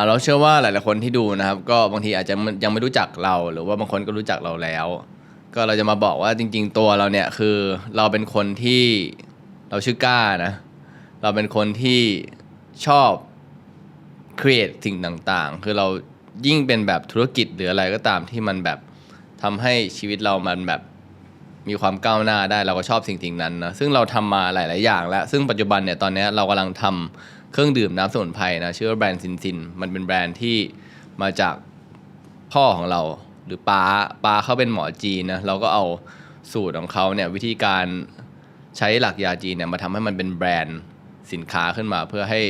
เราเชื่อว่าหลายๆคนที่ดูนะครับก็บางทีอาจจะยังไม่รู้จักเราหรือว่าบางคนก็รู้จักเราแล้วก็เราจะมาบอกว่าจริงๆตัวเราเนี่ยคือเราเป็นคนที่เราชื่อก้านะเราเป็นคนที่ชอบ create สิ่งต่างๆคือเรายิ่งเป็นแบบธุรกิจหรืออะไรก็ตามที่มันแบบทำให้ชีวิตเรามันแบบมีความก้าวหน้าได้เราก็ชอบสิ่งๆนั้นนะซึ่งเราทำมาหลายๆอย่างแล้วซึ่งปัจจุบันเนี่ยตอนนี้เรากำลังทำเครื่องดื่มน้ำสมุนไพรนะชื่อว่าแบรนด์ซินมันเป็นแบรนด์ที่มาจากพ่อของเราหรือป้าเขาเป็นหมอจีนนะเราก็เอาสูตรของเขาเนี่ยวิธีการใช้หลักยาจีนเนี่ยมาทำให้มันเป็นแบรนด์สินค้าขึ้นมาเพื่อให้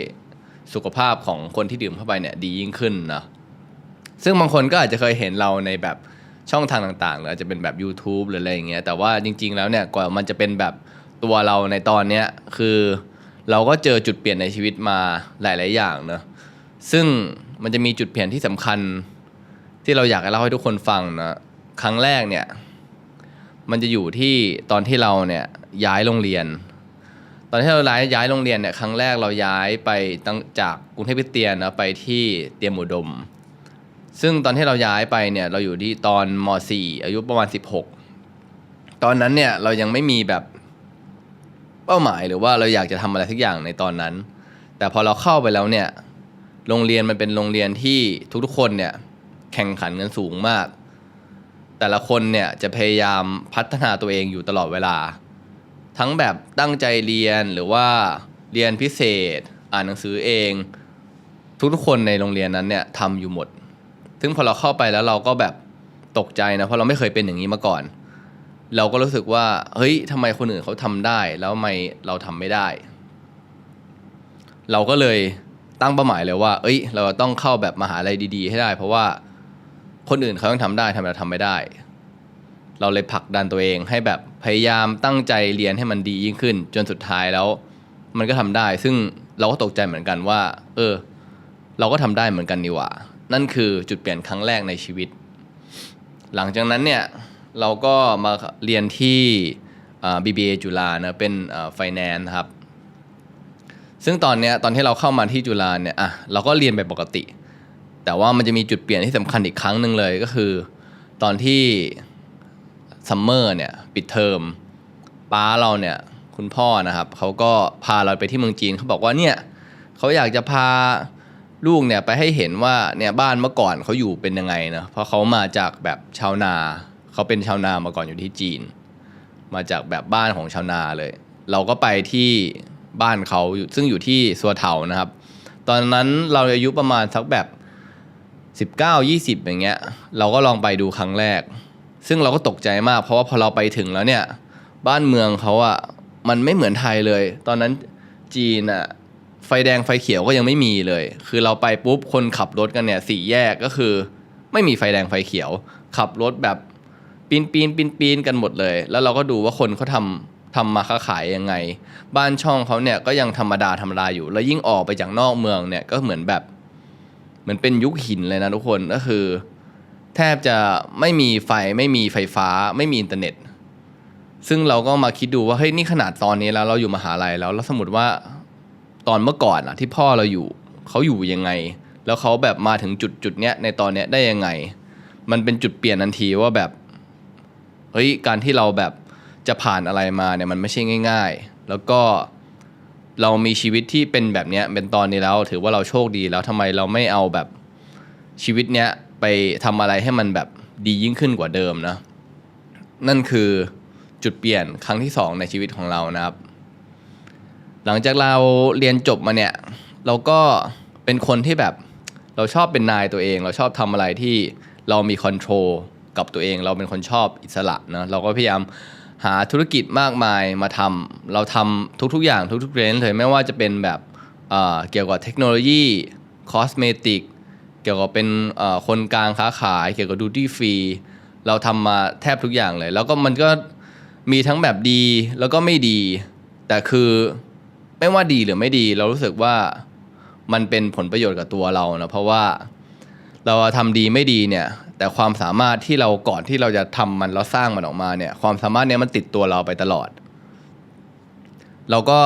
สุขภาพของคนที่ดื่มเข้าไปเนี่ยดียิ่งขึ้นนะซึ่งบางคนก็อาจจะเคยเห็นเราในแบบช่องทางต่างๆหรืออาจจะเป็นแบบ YouTube หรืออะไรอย่างเงี้ยแต่ว่าจริงๆแล้วเนี่ยกว่ามันจะเป็นแบบตัวเราในตอนเนี้ยคือเราก็เจอจุดเปลี่ยนในชีวิตมาหลายๆอย่างเนอะซึ่งมันจะมีจุดเปลี่ยนที่สำคัญที่เราอยากจะเล่าให้ทุกคนฟังนะครั้งแรกเนี่ยมันจะอยู่ที่ตอนที่เราเนี่ยย้ายโรงเรียนตอนที่เราย้ายโรงเรียนเนี่ยครั้งแรกเราย้ายไปตั้งจากกรุงเทพคริสเตียนนะไปที่เตรียมอุดมซึ่งตอนที่เราย้ายไปเนี่ยเราอยู่ที่ตอนม.4 อายุประมาณ16ตอนนั้นเนี่ยเรายังไม่มีแบบเป้าหมายหรือว่าเราอยากจะทำอะไรสักอย่างในตอนนั้นแต่พอเราเข้าไปแล้วเนี่ยโรงเรียนมันเป็นโรงเรียนที่ทุกๆคนเนี่ยแข่งขันกันสูงมากแต่ละคนเนี่ยจะพยายามพัฒนาตัวเองอยู่ตลอดเวลาทั้งแบบตั้งใจเรียนหรือว่าเรียนพิเศษอ่านหนังสือเองทุกๆคนในโรงเรียนนั้นเนี่ยทำอยู่หมดซึ่งพอเราเข้าไปแล้วเราก็แบบตกใจนะเพราะเราไม่เคยเป็นอย่างนี้มาก่อนเราก็รู้สึกว่าเฮ้ยทำไมคนอื่นเขาทำได้แล้วทำไมเราทำไม่ได้เราก็เลยตั้งเป้าหมายเลยว่าเอ้ยเราต้องเข้าแบบมหาลัยดีๆให้ได้เพราะว่าคนอื่นเขาต้องทำได้ทำไมเราทำไม่ได้เราเลยผลักดันตัวเองให้แบบพยายามตั้งใจเรียนให้มันดียิ่งขึ้นจนสุดท้ายแล้วมันก็ทำได้ซึ่งเราก็ตกใจเหมือนกันว่าเราก็ทำได้เหมือนกันนี่หว่านั่นคือจุดเปลี่ยนครั้งแรกในชีวิตหลังจากนั้นเนี่ยเราก็มาเรียนที่BBA จุฬานะเป็นFinance ครับซึ่งตอนที่เราเข้ามาที่จุฬาเนี่ยเราก็เรียนแบบปกติแต่ว่ามันจะมีจุดเปลี่ยนที่สำคัญอีกครั้งหนึ่งเลยก็คือตอนที่ซัมเมอร์เนี่ยปิดเทอมป้าเราเนี่ยคุณพ่อนะครับเขาก็พาเราไปที่เมืองจีนเขาบอกว่าเนี่ยเขาอยากจะพาลูกเนี่ยไปให้เห็นว่าเนี่ยบ้านเมื่อก่อนเขาอยู่เป็นยังไงนะเพราะเขามาจากแบบชาวนาเขาเป็นชาวนามาก่อนอยู่ที่จีนมาจากแบบบ้านของชาวนาเลยเราก็ไปที่บ้านเขาซึ่งอยู่ที่ซัวเถานะครับตอนนั้นเราอายุประมาณสักแบบ19-20อย่างเงี้ยเราก็ลองไปดูครั้งแรกซึ่งเราก็ตกใจมากเพราะว่าพอเราไปถึงแล้วเนี่ยบ้านเมืองเขาอะมันไม่เหมือนไทยเลยตอนนั้นจีนอะไฟแดงไฟเขียวก็ยังไม่มีเลยคือเราไปปุ๊บคนขับรถกันเนี่ย4 แยกก็คือไม่มีไฟแดงไฟเขียวขับรถแบบปีนกันหมดเลยแล้วเราก็ดูว่าคนเขาทำมาค้าขายยังไงบ้านช่องเขาเนี่ยก็ยังธรรมดาอยู่แล้วยิ่งออกไปจากนอกเมืองเนี่ยก็เหมือนเป็นยุคหินเลยนะทุกคนก็คือแทบจะไม่มีไฟไม่มีไฟฟ้าไม่มีอินเทอร์เน็ตซึ่งเราก็มาคิดดูว่าเฮ้ยนี่ขนาดตอนนี้แล้วเราอยู่มหาลัยแล้วสมมติว่าตอนเมื่อก่อนที่พ่อเราอยู่เขาอยู่ยังไงแล้วเขาแบบมาถึงจุดเนี้ยในตอนเนี้ยได้ยังไงมันเป็นจุดเปลี่ยนทันทีว่าแบบเฮ้ยการที่เราแบบจะผ่านอะไรมาเนี่ยมันไม่ใช่ง่ายๆแล้วก็เรามีชีวิตที่เป็นแบบเนี้ยเป็นตอนนี้แล้วถือว่าเราโชคดีแล้วทำไมเราไม่เอาแบบชีวิตเนี้ยไปทำอะไรให้มันแบบดียิ่งขึ้นกว่าเดิมนะนั่นคือจุดเปลี่ยนครั้งที่2ในชีวิตของเรานะครับหลังจากเราเรียนจบมาเนี่ยเราก็เป็นคนที่แบบเราชอบเป็นนายตัวเองเราชอบทำอะไรที่เรามีคอนโทรลกับตัวเองเราเป็นคนชอบอิสระนะเราก็พยายามหาธุรกิจมากมายมาทำเราทำทุกๆอย่างทุกๆเรนจ์เลยไม่ว่าจะเป็นแบบเกี่ยวกับเทคโนโลยีคอสเมติกเกี่ยวกับเป็นคนกลางค้าขายเกี่ยวกับดูตี้ฟรีเราทำมาแทบทุกอย่างเลยแล้วก็มันก็มีทั้งแบบดีแล้วก็ไม่ดีแต่คือไม่ว่าดีหรือไม่ดีเรารู้สึกว่ามันเป็นผลประโยชน์กับตัวเรานะเพราะว่าเราทำดีไม่ดีเนี่ยแต่ความสามารถที่เราก่อนที่เราจะทำมันแล้วสร้างมันออกมาเนี่ยความสามารถเนี้ยมันติดตัวเราไปตลอดเราก็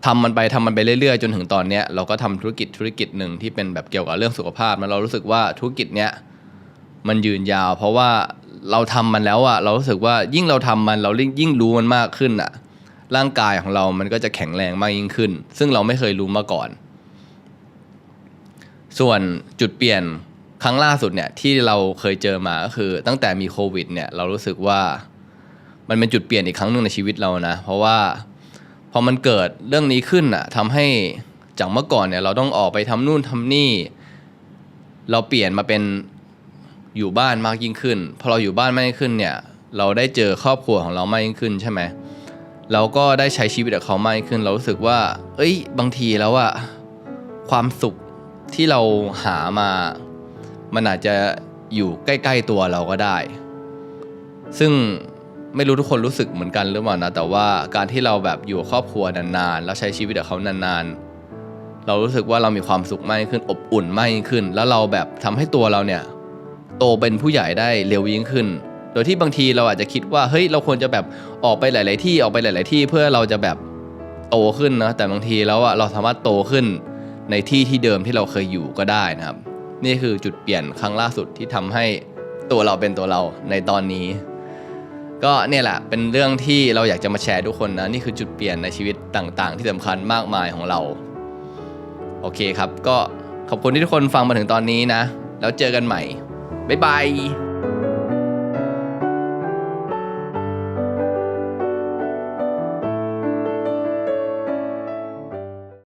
ทำมันไปเรื่อยๆจนถึงตอนเนี้ยเราก็ทำธุรกิจหนึ่งที่เป็นแบบเกี่ยวกับเรื่องสุขภาพแล้วเรารู้สึกว่าธุรกิจเนี้ยมันยืนยาวเพราะว่าเราทำมันแล้วอะเรารู้สึกว่ายิ่งเราทำมันเรายิ่งรู้มันมากขึ้นอะร่างกายของเรามันก็จะแข็งแรงมากยิ่งขึ้นซึ่งเราไม่เคยรู้มาก่อนส่วนจุดเปลี่ยนครั้งล่าสุดเนี่ยที่เราเคยเจอมาก็คือตั้งแต่มีโควิดเนี่ยเรารู้สึกว่ามันเป็นจุดเปลี่ยนอีกครั้งหนึ่งในชีวิตเรานะเพราะว่าพอมันเกิดเรื่องนี้ขึ้นอ่ะทำให้จากเมื่อก่อนเนี่ยเราต้องออกไปทำนู่นทำนี่เราเปลี่ยนมาเป็นอยู่บ้านมากยิ่งขึ้นพอเราอยู่บ้านมากยิ่งขึ้นเนี่ยเราได้เจอครอบครัวของเรามากยิ่งขึ้นใช่ไหมเราก็ได้ใช้ชีวิตกับเขามากยิ่งขึ้นเรารู้สึกว่าบางทีแล้วอะความสุขที่เราหามามันอาจจะอยู่ใกล้ๆตัวเราก็ได้ซึ่งไม่รู้ทุกคนรู้สึกเหมือนกันหรือเปล่านะแต่ว่าการที่เราแบบอยู่กับครอบครัวนานๆแล้วใช้ชีวิตกับเขานานๆเรารู้สึกว่าเรามีความสุขมากขึ้นอบอุ่นมากขึ้นแล้วเราแบบทำให้ตัวเราเนี่ยโตเป็นผู้ใหญ่ได้เร็วยิ่งขึ้นโดยที่บางทีเราอาจจะคิดว่าเฮ้ยเราควรจะแบบออกไปหลายๆที่เพื่อเราจะแบบโตขึ้นนะแต่บางทีแล้วอะเราสามารถโตขึ้นในที่เดิมที่เราเคยอยู่ก็ได้นะครับนี่คือจุดเปลี่ยนครั้งล่าสุดที่ทำให้ตัวเราเป็นตัวเราในตอนนี้ก็เนี่ยแหละเป็นเรื่องที่เราอยากจะมาแชร์ทุกคนนะนี่คือจุดเปลี่ยนในชีวิตต่างๆที่สำคัญมากมายของเราโอเคครับก็ขอบคุณที่ทุกคนฟังมาถึงตอนนี้นะแล้วเจอกันใหม่บ๊ายบาย